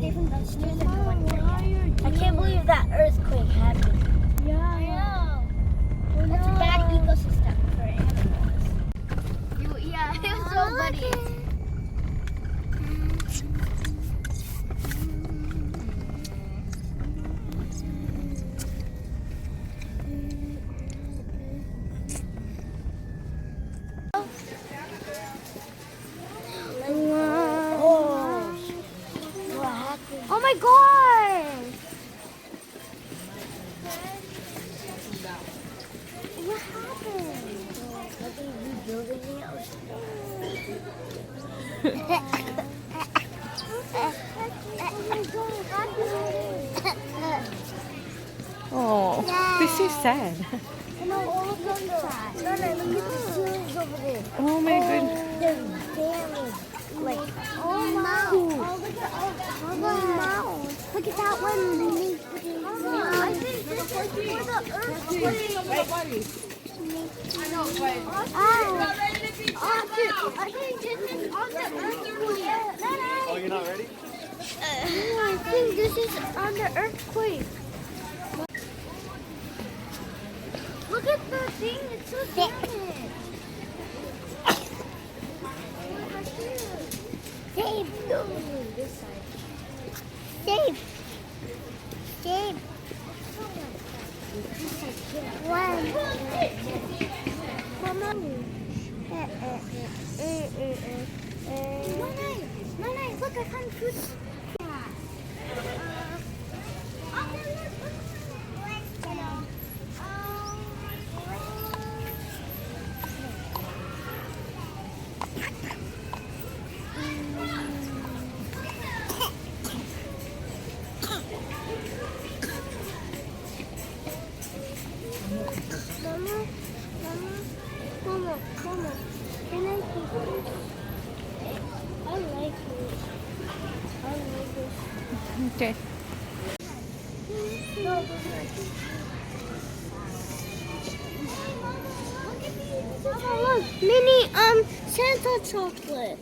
different vegetables into one area. I can't believe that earthquake happened. Yeah. I know. That's a bad ecosystem for animals. Yeah, it was so funny. Oh my god! What happened? Are they rebuilding it or Oh, this is sad. No, all of them are sad. No, look at the ceilings over there. Oh my goodness. They're damaged. Like, Oh my! Oh, look at Look at that one. I think this is for the earthquake. I think this is on the earthquake. Oh, you're not ready? I think this is on the earthquake. Look at the thing, it's so damaged. Save. This side. Save. Save. One. Come on. Nice. Look, I found food. Mama. Can I take this? I like this. Okay. No, those are Oh, look, mini Santa chocolate.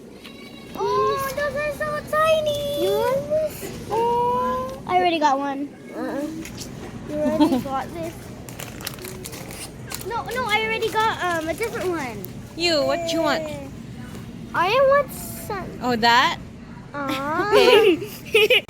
Oh, those are so tiny. You want this? Oh, I already got one. You already got this? No, I already got a different one. You, what you want? I want some. Oh, that? Aww. Okay.